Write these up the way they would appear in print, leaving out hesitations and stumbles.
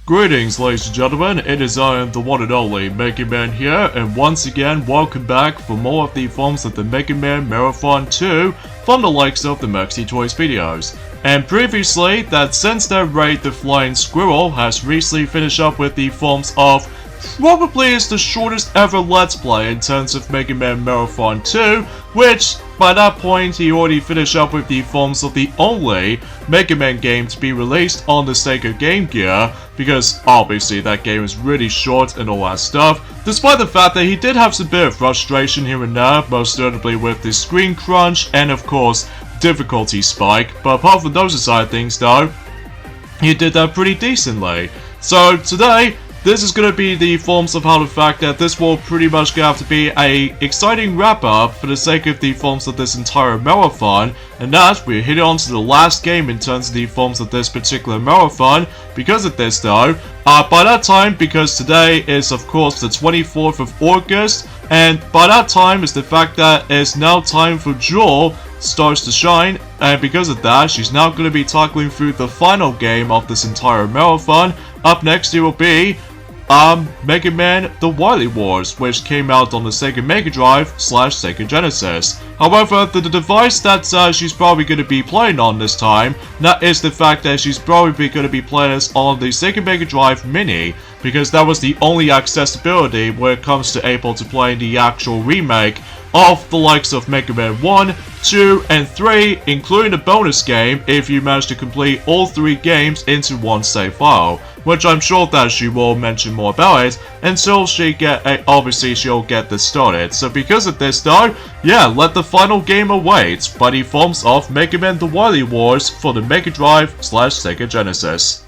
Greetings, ladies and gentlemen, it is I am the one and only Mega Man here, and once again, welcome back for more of the forms of the Mega Man Marathon 2 from the likes of the Maxi Toys videos. And previously, that since their raid the Flying Squirrel has recently finished up with the forms of probably is the shortest ever Let's Play in terms of Mega Man Marathon 2, which, by that point, he already finished up with the forms of the only Mega Man game to be released on the Sega Game Gear, because obviously that game is really short and all that stuff, despite the fact that he did have some bit of frustration here and there, most notably with the screen crunch and of course difficulty spike, but apart from those side things though, he did that pretty decently. So today, this is going to be the forms of how the fact that this will pretty much have to be a exciting wrap up for the sake of the forms of this entire marathon, and that we're hitting on to the last game in terms of the forms of this particular marathon. Because of this though, by that time, because today is of course the 24th of August, and by that time is the fact that it's now time for Jewel starts to shine, and because of that, she's now going to be tackling through the final game of this entire marathon. Up next it will be Mega Man The Wily Wars, which came out on the Sega Mega Drive / Sega Genesis. However, the device that she's probably going to be playing on this time, that is the fact that she's probably going to be playing this on the Sega Mega Drive Mini, because that was the only accessibility when it comes to able to play the actual remake of the likes of Mega Man 1, 2, and 3, including the bonus game if you manage to complete all 3 games into one save file, which I'm sure that she will mention more about it until she obviously she'll get this started. So because of this though, yeah, let the final game await by the forms of Mega Man The Wily Wars for the Mega Drive / Sega Genesis.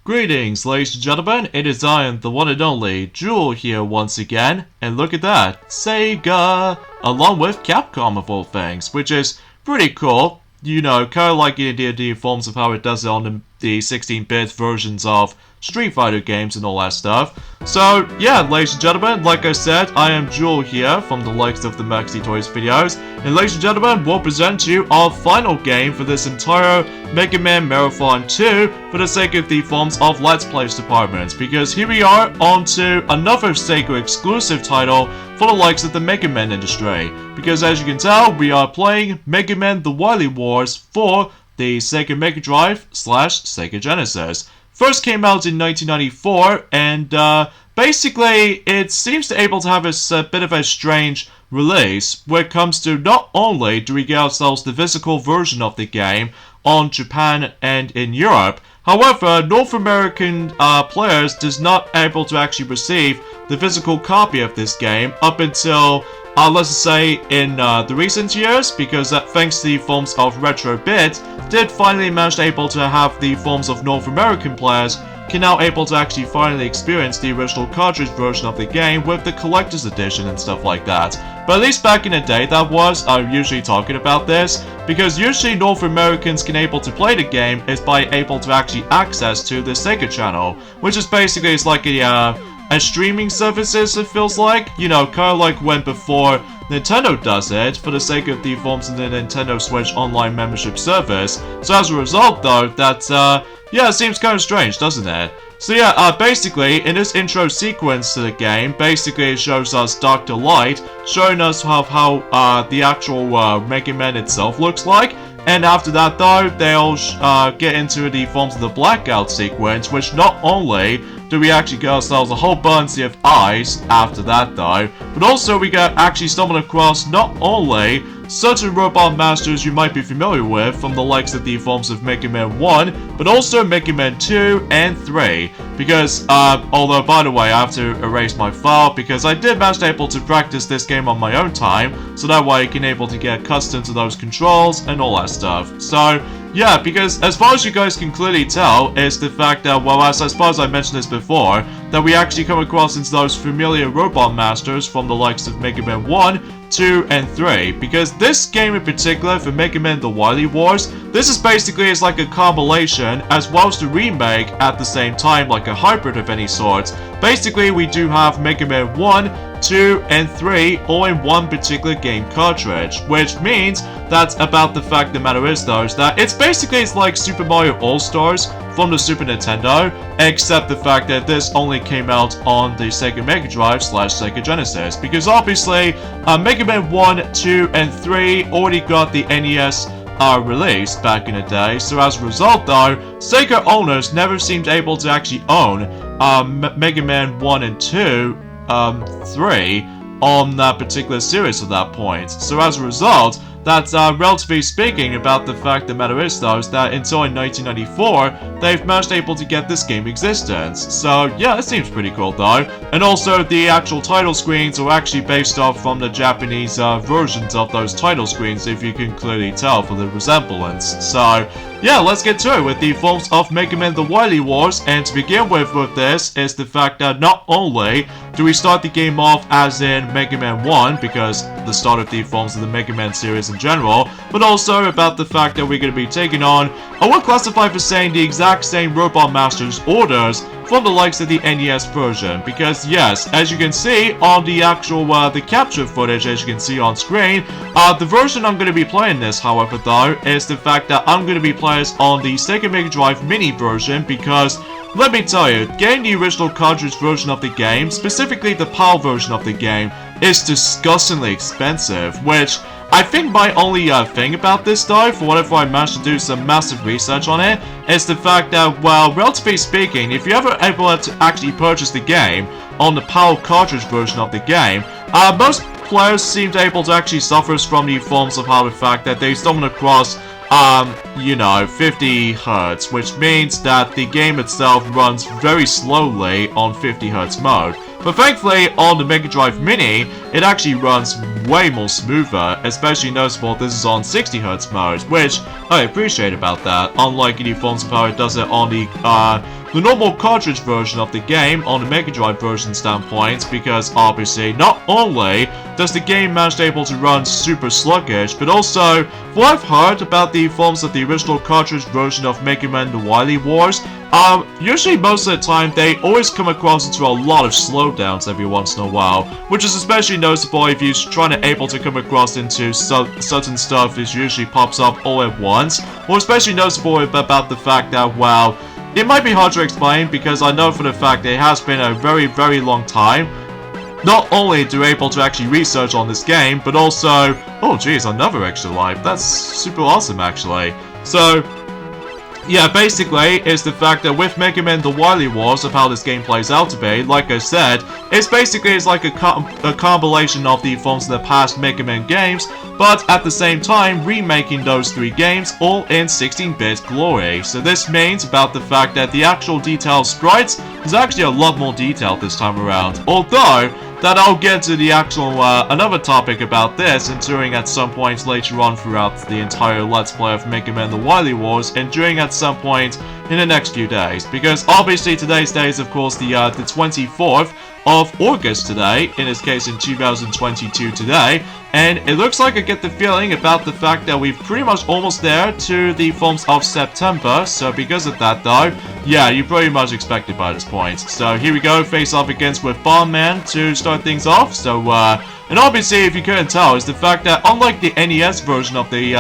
Greetings, ladies and gentlemen, it is I am the one and only Jewel here once again, and look at that, Sega, along with Capcom of all things, which is pretty cool, you know, kind of like the forms of how it does it on the 16-bit versions of Street Fighter games and all that stuff. So, yeah, ladies and gentlemen, like I said, I am Jewel here from the likes of the Maxi Toys videos, and ladies and gentlemen, we'll present to you our final game for this entire Mega Man Marathon 2 for the sake of the forms of Let's Plays departments, because here we are on to another Sega exclusive title for the likes of the Mega Man industry, because as you can tell, we are playing Mega Man The Wily Wars for the Sega Mega Drive / Sega Genesis. First came out in 1994, and basically it seems to able to have a bit of a strange release where it comes to not only do we get ourselves the physical version of the game on Japan and in Europe, however, North American players does not able to actually receive the physical copy of this game up until let's say in the recent years, because thanks to the forms of Retro Bit, did finally manage to able to have the forms of North American players can now able to actually finally experience the original cartridge version of the game with the collector's edition and stuff like that. But at least back in the day, that was usually talking about this, because usually North Americans can able to play the game is by able to actually access to the Sega channel, which is basically it's like a streaming services, it feels like, you know, kind of like when before Nintendo does it for the sake of the forms of the Nintendo Switch online membership service. So as a result though, that yeah, it seems kind of strange, doesn't it? So yeah, basically in this intro sequence to the game, basically it shows us Dr. Light showing us how the actual Mega Man itself looks like. And after that though, they'll get into the forms of the blackout sequence, which not only do we actually get ourselves a whole bunch of eyes after that though, but also we get actually stumbled across not only certain robot masters you might be familiar with from the likes of the forms of Mega Man 1, but also Mega Man 2 and 3. Because, although by the way, I have to erase my file because I did manage able to practice this game on my own time, so that way I can able to get accustomed to those controls and all that stuff. So, yeah, because as far as you guys can clearly tell, is the fact that, well, as I suppose I mentioned this before, that we actually come across into those familiar robot masters from the likes of Mega Man 1, 2, and 3, because this game in particular, for Mega Man The Wily Wars, this is basically is like a compilation as well as the remake at the same time, like a hybrid of any sort. Basically, we do have Mega Man 1, 2, and 3 all in one particular game cartridge, which means that about the fact the matter is though, is that it's like Super Mario All-Stars from the Super Nintendo, except the fact that this only came out on the Sega Mega Drive / Sega Genesis, because obviously Mega Man 1, 2, and 3 already got the NES released back in the day, so as a result though, Sega owners never seemed able to actually own Mega Man 1 and 2, 3 on that particular series at that point. So as a result, that's relatively speaking about the fact the matter is though, is that until in 1994, they've managed able to get this game existence. So yeah, it seems pretty cool though. And also the actual title screens are actually based off from the Japanese versions of those title screens, if you can clearly tell from the resemblance. So yeah, let's get to it with the forms of Mega Man The Wily Wars, and to begin with this is the fact that not only do we start the game off as in Mega Man 1, because the start of the forms of the Mega Man series in general, but also about the fact that we're going to be taking on, I will classify for saying the exact same Robot Masters orders from the likes of the NES version, because yes, as you can see on the actual, the capture footage, as you can see on screen, the version I'm going to be playing this, however, though, is the fact that I'm going to be playing this on the Sega Mega Drive Mini version, because let me tell you, getting the original cartridge version of the game, specifically the PAL version of the game, is disgustingly expensive, which I think my only thing about this though, for whatever I managed to do some massive research on it, is the fact that, well, relatively speaking, if you're ever able to actually purchase the game on the PAL cartridge version of the game, most players seem able to actually suffer from the forms of how the fact that they stumble across you know, 50 Hz, which means that the game itself runs very slowly on 50 Hz mode. But thankfully, on the Mega Drive Mini, it actually runs way more smoother, especially noticeable this is on 60 Hz mode, which I appreciate about that, unlike any forms of how it does it on the normal cartridge version of the game on the Mega Drive version standpoint, because obviously not only does the game manage able to run super sluggish, but also, what I've heard about the forms of the original cartridge version of Mega Man The Wily Wars, usually most of the time they always come across into a lot of slowdowns every once in a while, which is especially noticeable if you're trying to able to come across into certain stuff that usually pops up all at once, or especially noticeable about the fact that, well, it might be hard to explain because I know for the fact that it has been a very, very long time. Not only do able to actually research on this game, but also, oh geez, another extra life. That's super awesome actually. So, yeah, basically, is the fact that with Mega Man The Wily Wars of how this game plays out to be, like I said, it's basically like a compilation of the forms of the past Mega Man games, but at the same time, remaking those 3 games all in 16-bit glory. So this means about the fact that the actual detailed sprites is actually a lot more detailed this time around, although that I'll get to the actual, another topic about this, and during at some point later on throughout the entire Let's Play of Mega Man The Wily Wars, and during at some point in the next few days, because obviously today's day is of course the 24th of August today, in this case in 2022 today, and it looks like I get the feeling about the fact that we're pretty much almost there to the forms of September, so because of that though, yeah, you pretty much expect it by this point. So here we go, face off against with Bomb Man to start things off, so and obviously if you couldn't tell, is the fact that unlike the NES version of the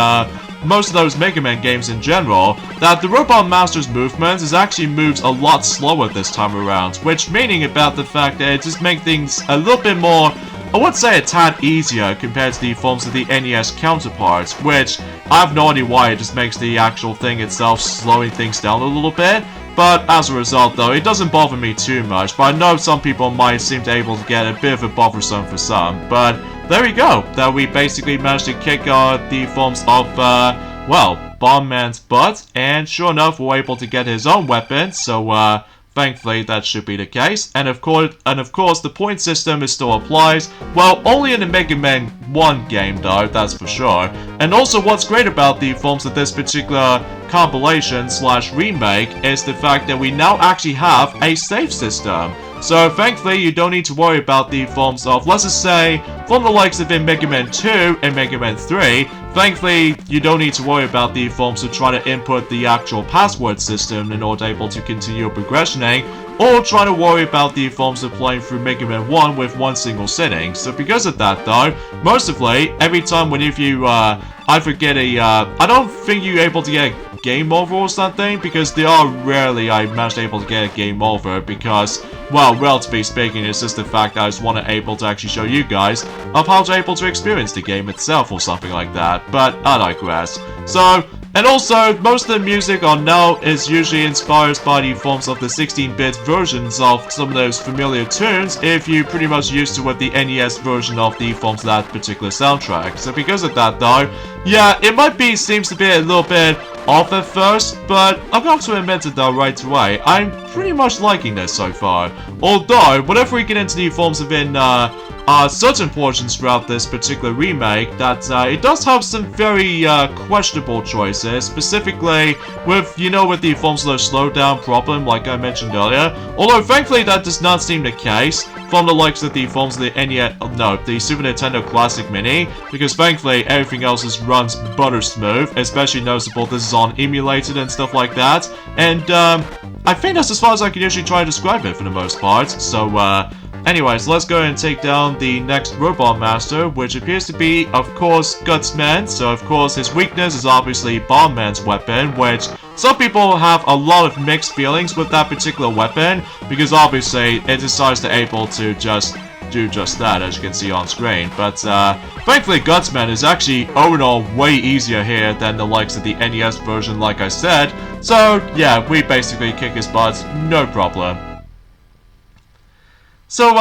most of those Mega Man games in general, that the Robot Master's movements is actually moves a lot slower this time around, which meaning about the fact that it just makes things a little bit more, I would say a tad easier compared to the forms of the NES counterparts, which I have no idea why it just makes the actual thing itself slowing things down a little bit. But as a result though, it doesn't bother me too much, but I know some people might seem to able to get a bit of a bothersome for some, but there we go. That we basically managed to kick the forms of, well, Bomb Man's butt, and sure enough, we're able to get his own weapon, so, thankfully, that should be the case. And of course, the point system is still applies. Well, only in the Mega Man 1 game, though, that's for sure. And also, what's great about the forms of this particular compilation / remake is the fact that we now actually have a save system. So, thankfully, you don't need to worry about the forms of, let's just say, from the likes of in Mega Man 2 and Mega Man 3, thankfully, you don't need to worry about the forms of trying to input the actual password system in order able to continue progressioning, or trying to worry about the forms of playing through Mega Man 1 with one single sitting. So because of that though, mostly, every time whenever you, I forget I don't think you're able to get a game over or something, because they are rarely I managed able to get a game over, because, well, relatively speaking, it's just the fact that I just want to able to actually show you guys of how to able to experience the game itself or something like that, but I digress. So, and also, most of the music on now is usually inspired by the forms of the 16-bit versions of some of those familiar tunes, if you pretty much used to with the NES version of the forms of that particular soundtrack. So because of that though, yeah, it might be, seems to be a little bit off at first, but I've got to admit it though right away, I'm pretty much liking this so far. Although, whenever we get into the forms of in, certain portions throughout this particular remake, that it does have some very questionable choices, specifically with, you know, with the forms of the slowdown problem like I mentioned earlier. Although thankfully that does not seem the case from the likes of the forms of the the Super Nintendo Classic Mini, because thankfully everything else is runs butter smooth, especially noticeable this is on emulated and stuff like that, and I think that's as far as I can usually try to describe it for the most part. So anyways, let's go and take down the next Robot Master, which appears to be, of course, Guts Man. So, of course, his weakness is obviously Bomb Man's weapon, which some people have a lot of mixed feelings with that particular weapon, because obviously it decides to able to just do just that, as you can see on screen. But thankfully, Guts Man is actually overall way easier here than the likes of the NES version, like I said. So, yeah, we basically kick his butt, no problem. So,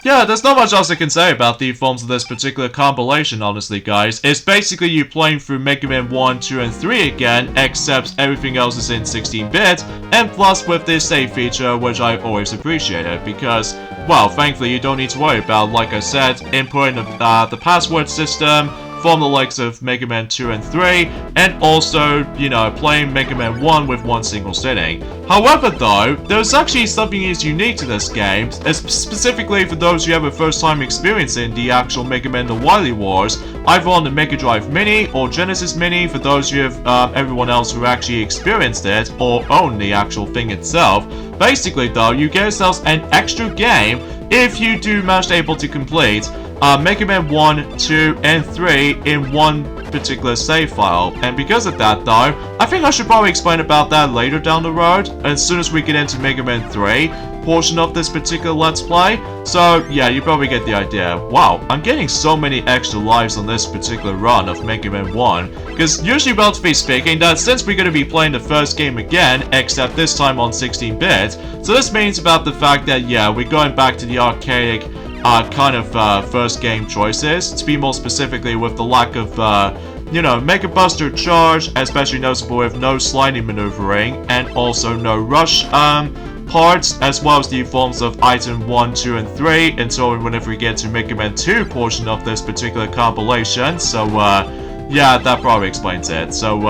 yeah, there's not much else I can say about the forms of this particular compilation, honestly, guys. It's basically you playing through Mega Man 1, 2, and 3 again, except everything else is in 16-bit, and plus with this save feature, which I always appreciated, because, well, thankfully you don't need to worry about, like I said, inputting the password system from the likes of Mega Man 2 and 3, and also, you know, playing Mega Man 1 with one single sitting. However though, there's actually something is unique to this game, specifically for those who have a first time experience in the actual Mega Man The Wily Wars, either on the Mega Drive Mini or Genesis Mini for those who have everyone else who actually experienced it or own the actual thing itself. Basically though, you get yourselves an extra game if you do manage to able to complete Mega Man 1, 2, and 3 in one particular save file. And because of that though, I think I should probably explain about that later down the road, as soon as we get into Mega Man 3 portion of this particular Let's Play. So yeah, you probably get the idea. Wow, I'm getting so many extra lives on this particular run of Mega Man 1, because usually, relatively speaking, that since we're going to be playing the first game again, except this time on 16-bit, so this means about the fact that, yeah, we're going back to the archaic kind of first game choices, to be more specifically with the lack of, you know, Mega Buster Charge, especially noticeable with no sliding maneuvering, and also no rush parts, as well as the forms of item 1, 2, and 3, until whenever we get to Mega Man 2 portion of this particular compilation. So, yeah, that probably explains it. So,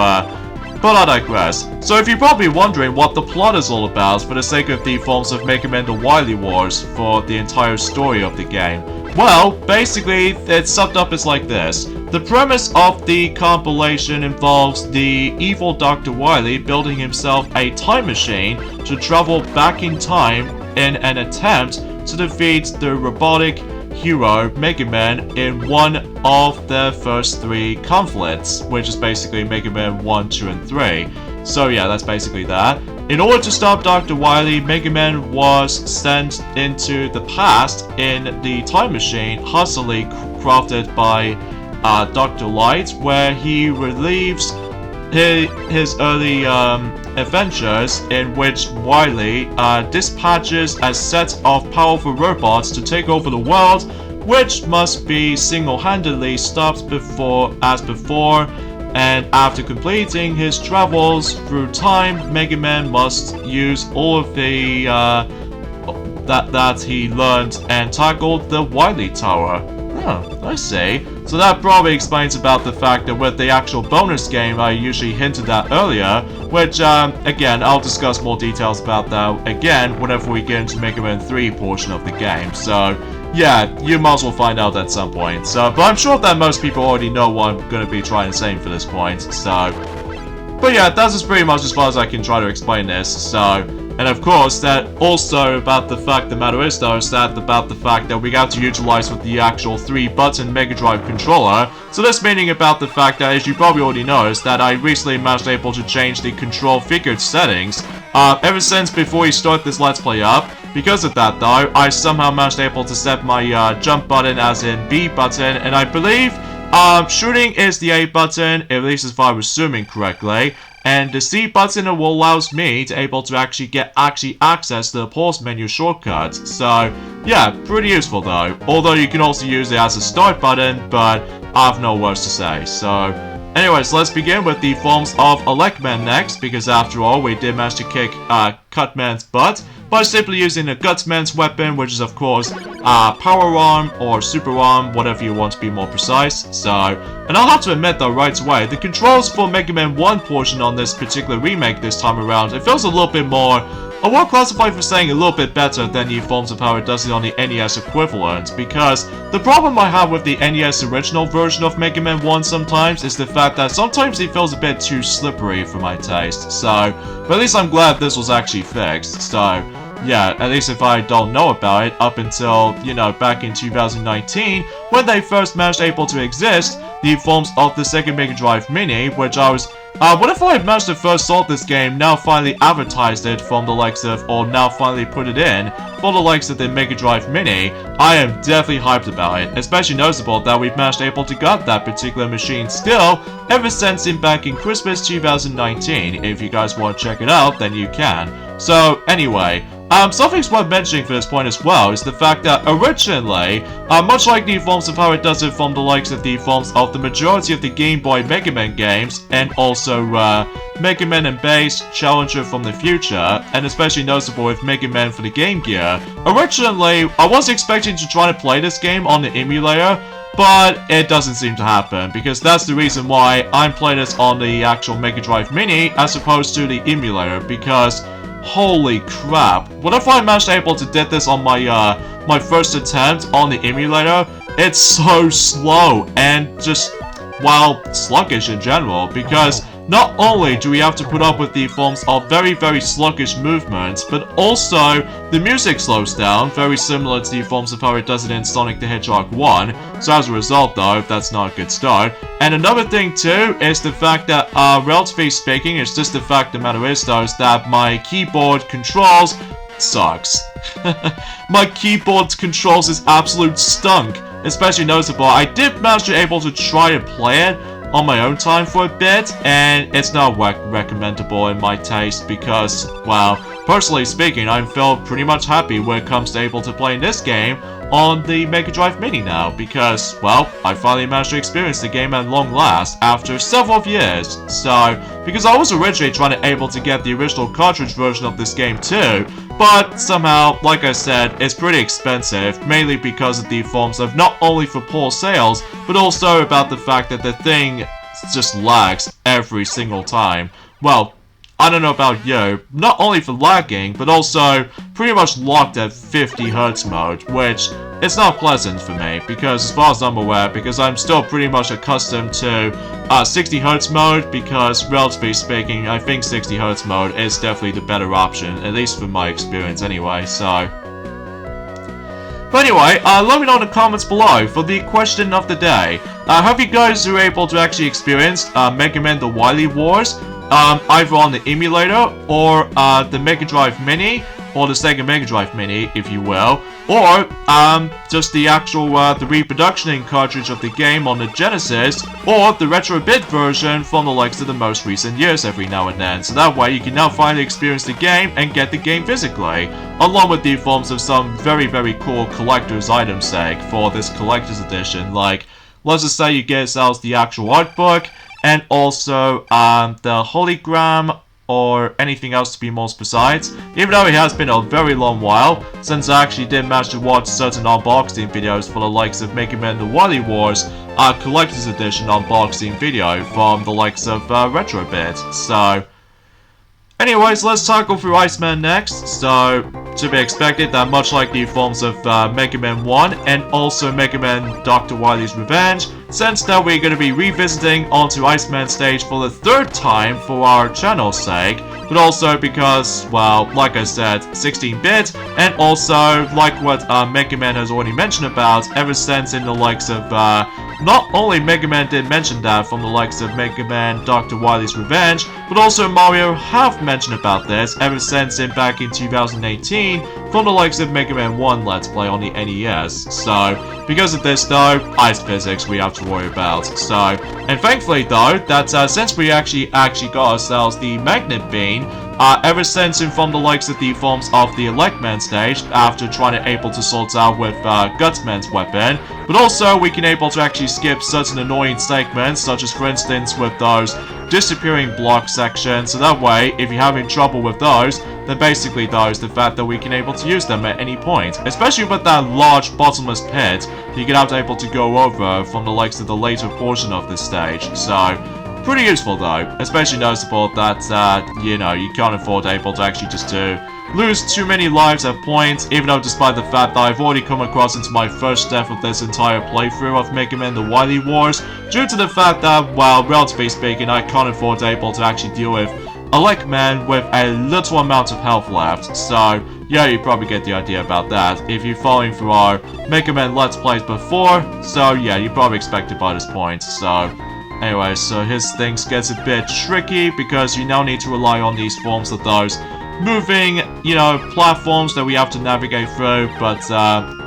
but I digress. So if you're probably wondering what the plot is all about for the sake of the forms of Mega Man The Wily Wars for the entire story of the game, well, basically, it's summed up as like this. The premise of the compilation involves the evil Dr. Wily building himself a time machine to travel back in time in an attempt to defeat the robotic hero Mega Man in one of the first 3 conflicts, which is basically Mega Man 1, 2, and 3. So yeah, that's basically that. In order to stop Dr. Wily, Mega Man was sent into the past in the time machine hastily crafted by Dr. Light, where he relieves his early adventures, in which Wily dispatches a set of powerful robots to take over the world, which must be single-handedly stopped before, and after completing his travels through time, Mega Man must use all of the that he learned and tackled the Wily Tower. Oh, I see. So that probably explains about the fact that with the actual bonus game I usually hinted at earlier, which, again, I'll discuss more details about that again whenever we get into Mega Man 3 portion of the game. So, yeah, you might as well find out at some point. So, but I'm sure that most people already know what I'm going to be trying to say for this point, so... But yeah, that's just pretty much as far as I can try to explain this, so... And of course, that also about the fact, the matter is though, is that about the fact that we got to utilize with the actual 3-button Mega Drive controller. So this meaning about the fact that, as you probably already noticed, that I recently managed able to change the control figured settings. Ever since before you start this Let's Play up. Because of that though, I somehow managed able to set my jump button as in B button, and I believe shooting is the A button, at least if I was assuming correctly. And the C button will allows me to able to actually get access to the pause menu shortcut. So yeah, pretty useful though. Although you can also use it as a start button, but I have no words to say. So anyways, let's begin with the forms of Elec Man next, because after all, we did manage to kick Cutman's butt by simply using the Gutsman's weapon, which is of course Power Arm or Super Arm, whatever you want to be more precise. So, and I'll have to admit though right away, the controls for Mega Man 1 portion on this particular remake this time around, it feels a little bit more, I will classify for saying a little bit better than the forms of how it does it on the NES equivalent, because the problem I have with the NES original version of Mega Man 1 sometimes is the fact that sometimes it feels a bit too slippery for my taste, so, but at least I'm glad this was actually fixed, so, yeah, at least if I don't know about it up until, you know, back in 2019, when they first managed able to exist, the forms of the second Mega Drive Mini, which I was, what if I had managed to first sold this game, now finally advertised it from the likes of, or now finally put it in, for the likes of the Mega Drive Mini, I am definitely hyped about it, especially noticeable that we've managed able to get that particular machine still, ever since back in Christmas 2019, if you guys want to check it out, then you can. So, anyway, something's worth mentioning for this point as well is the fact that originally, much like the forms of how it does it from the likes of the forms of the majority of the Game Boy Mega Man games, and also Mega Man and Bass, Challenger from the future, and especially noticeable with Mega Man for the Game Gear, originally, I was expecting to try to play this game on the emulator, but it doesn't seem to happen, because that's the reason why I'm playing this on the actual Mega Drive Mini as opposed to the emulator, because holy crap, what if I managed able to get this on my my first attempt on the emulator? It's so slow and just, well, sluggish in general, because not only do we have to put up with the forms of very, very sluggish movements, but also the music slows down, very similar to the forms of how it does it in Sonic the Hedgehog 1. So as a result though, that's not a good start. And another thing too is the fact that, relatively speaking, it's just the fact the matter is though, is that my keyboard controls sucks. My keyboard controls is absolute stunk. Especially noticeable, I did manage to able to try to play it on my own time for a bit, and it's not recommendable in my taste because, well, personally speaking, I feel pretty much happy when it comes to able to playing this game on the Mega Drive Mini now, because, well, I finally managed to experience the game at long last after several years. So, because I was originally trying to able to get the original cartridge version of this game too, but somehow, like I said, it's pretty expensive, mainly because of the forms of not only for poor sales, but also about the fact that the thing just lags every single time. Well, I don't know about you, not only for lagging, but also pretty much locked at 50 Hz mode, which it's not pleasant for me, because as far as I'm aware, because I'm still pretty much accustomed to 60 Hz mode, because relatively speaking, I think 60 Hz mode is definitely the better option, at least from my experience anyway, so... But anyway, let me know in the comments below for the question of the day. Have you guys were able to actually experience Mega Man The Wily Wars? Either on the emulator or the Mega Drive Mini, or the Sega Mega Drive Mini, if you will, or just the actual the reproduction cartridge of the game on the Genesis, or the retro bit version from the likes of the most recent years every now and then. So that way you can now finally experience the game and get the game physically, along with the forms of some very cool collector's items sake for this collector's edition. Like, let's just say you get yourselves the actual art book, and also the hologram, or anything else to be more precise, even though it has been a very long while since I actually did manage to watch certain unboxing videos for the likes of Mega Man The Wily Wars, Collector's Edition unboxing video from the likes of Retrobit. So, anyways, let's tackle through Iceman next. So, to be expected that much like the forms of Mega Man 1 and also Mega Man Dr. Wily's Revenge, since that we're going to be revisiting onto Iceman stage for the third time for our channel's sake, but also because, well, like I said, 16-bit, and also, like what Mega Man has already mentioned about, ever since in the likes of, not only Mega Man did mention that from the likes of Mega Man Dr. Wily's Revenge, but also Mario have mentioned about this ever since back in 2018 from the likes of Mega Man 1 Let's Play on the NES. So, because of this though, ice physics we have to worry about. So, and thankfully though, that since we actually got ourselves the Magnet Bean, ever since from the likes of the forms of the Elec Man stage, after trying to able to sort out with Gutsman's weapon, but also we can able to actually skip certain annoying segments, such as for instance with those disappearing block sections, so that way, if you're having trouble with those, then basically those, the fact that we can able to use them at any point, especially with that large bottomless pit, you can have to able to go over from the likes of the later portion of this stage. So, pretty useful though, especially noticeable that, you know, you can't afford able to actually just to lose too many lives at points, even though despite the fact that I've already come across into my first death of this entire playthrough of Mega Man The Wily Wars, due to the fact that, well, relatively speaking, I can't afford able to actually deal with Elec Man with a little amount of health left. So, yeah, you probably get the idea about that if you're following through our Mega Man Let's Plays before, so yeah, you probably expect it by this point. So, anyway, so his things gets a bit tricky because you now need to rely on these forms of those moving, you know, platforms that we have to navigate through, but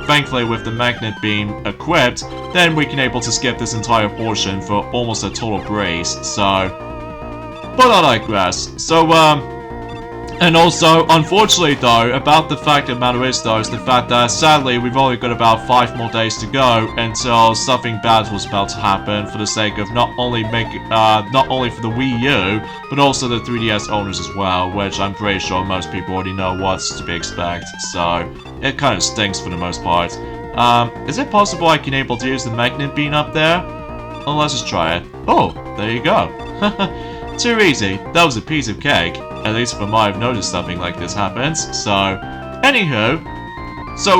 thankfully with the Magnet Beam equipped, then we can able to skip this entire portion for almost a total breeze. So, but I digress. So, and also, unfortunately though, about the fact of the matter is though, is the fact that sadly we've only got about 5 more days to go until something bad was about to happen for the sake of not only for the Wii U, but also the 3DS owners as well, which I'm pretty sure most people already know what's to be expected, so it kind of stinks for the most part. Is it possible I can able to use the Magnet Bean up there? Well, let's just try it. Oh, there you go. Too easy. That was a piece of cake. At least from what I've noticed something like this happens. So, anywho. So,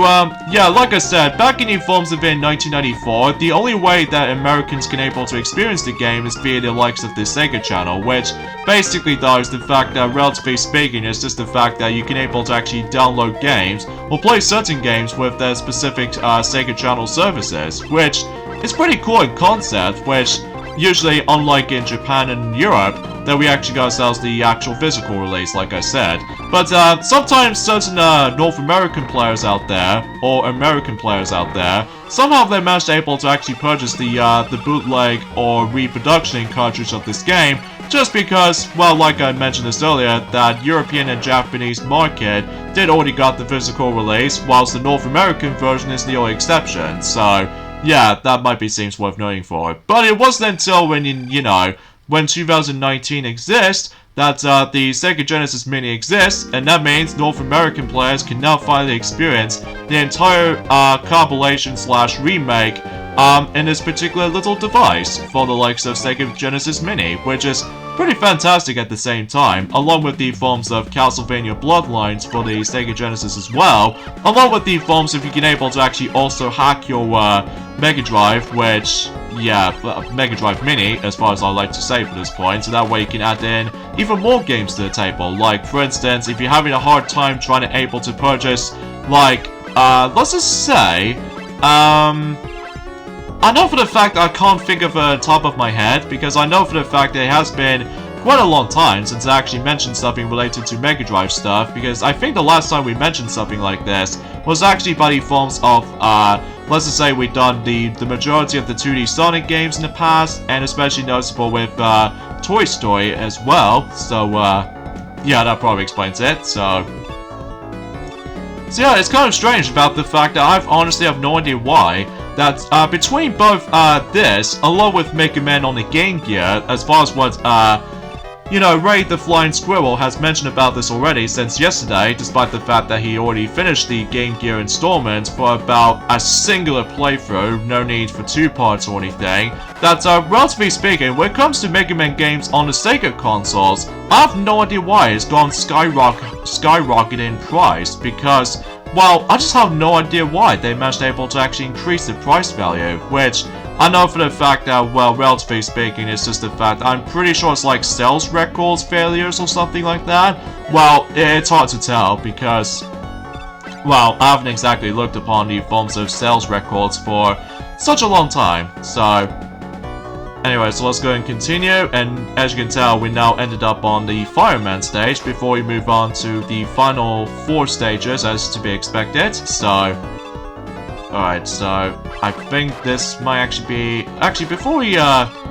yeah, like I said, back in the forms of in 1994, the only way that Americans can able to experience the game is via the likes of the Sega Channel, which basically though is the fact that, relatively speaking, is just the fact that you can able to actually download games or play certain games with their specific Sega Channel services, which is pretty cool in concept, which usually, unlike in Japan and Europe, that we actually got ourselves the actual physical release, like I said. But sometimes certain North American players out there, or American players out there, somehow they managed to able to actually purchase the bootleg or reproduction cartridge of this game, just because, well, like I mentioned this earlier, that European and Japanese market did already got the physical release, whilst the North American version is the only exception. So, yeah, that might be seems worth knowing for. But it wasn't until when, you know, when 2019 exists, that the Sega Genesis Mini exists, and that means North American players can now finally experience the entire compilation / remake in this particular little device for the likes of Sega Genesis Mini, which is pretty fantastic at the same time, along with the forms of Castlevania Bloodlines for the Sega Genesis as well, along with the forms of you can able to actually also hack your Mega Drive, which, yeah, Mega Drive Mini, as far as I like to say for this point, so that way you can add in even more games to the table. Like, for instance, if you're having a hard time trying to able to purchase, like, let's just say, I know for the fact I can't think of it on top of my head, because I know for the fact there has been quite a long time since I actually mentioned something related to Mega Drive stuff, because I think the last time we mentioned something like this was actually by the forms of, let's just say we've done the majority of the 2D Sonic games in the past, and especially noticeable with, Toy Story as well, so, yeah, that probably explains it, so yeah, it's kind of strange about the fact that I honestly have no idea why, that, between both, this, along with Mega Man on the Game Gear, as far as what, you know, Ray the Flying Squirrel has mentioned about this already since yesterday, despite the fact that he already finished the Game Gear installment for about a singular playthrough, no need for 2 parts or anything, that, relatively speaking, when it comes to Mega Man games on the Sega consoles, I have no idea why it's gone skyrocketing in price, because, well, I just have no idea why they managed able to actually increase the price value, which I know for the fact that, well, relatively speaking, it's just the fact I'm pretty sure it's like sales records failures or something like that. Well, it's hard to tell because, well, I haven't exactly looked upon the forms of sales records for such a long time. So, anyway, so let's go and continue, and as you can tell, we now ended up on the Fireman stage before we move on to the final 4 stages as to be expected. So, alright, so I think this might actually be... Actually, before we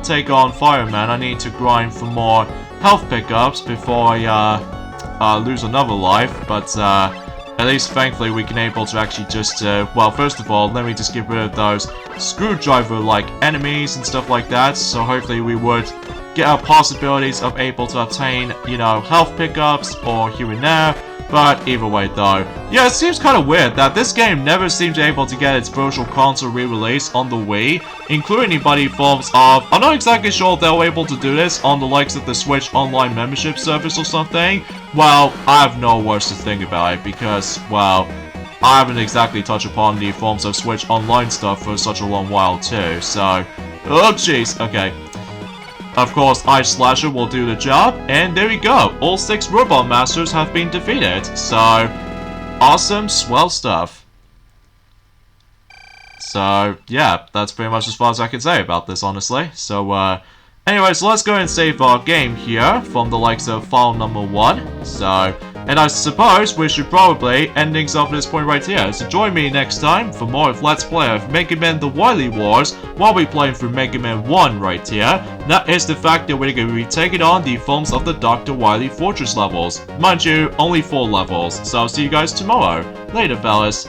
take on Fireman, I need to grind for more health pickups before I lose another life, but at least thankfully we can able to actually just, well, first of all, let me just get rid of those screwdriver-like enemies and stuff like that, so hopefully we would get our possibilities of able to obtain, you know, health pickups or here and there. But either way though, yeah, it seems kind of weird that this game never seemed able to get its Virtual Console re-release on the Wii, including by the forms of, I'm not exactly sure if they were able to do this on the likes of the Switch Online membership service or something. Well, I have no words to think about it because, well, I haven't exactly touched upon the forms of Switch Online stuff for such a long while too, so, oh jeez, okay. Of course, Ice Slasher will do the job, and there we go. All 6 Robot Masters have been defeated. So, awesome, swell stuff. So, yeah, that's pretty much as far as I can say about this, honestly. So, anyways, let's go and save our game here from the likes of file number 1. So, and I suppose we should probably end things off at this point right here. So join me next time for more of Let's Play of Mega Man The Wily Wars while we're playing through Mega Man 1 right here. That is the fact that we're going to be taking on the forms of the Dr. Wily Fortress levels. Mind you, only 4 levels. So I'll see you guys tomorrow. Later, fellas.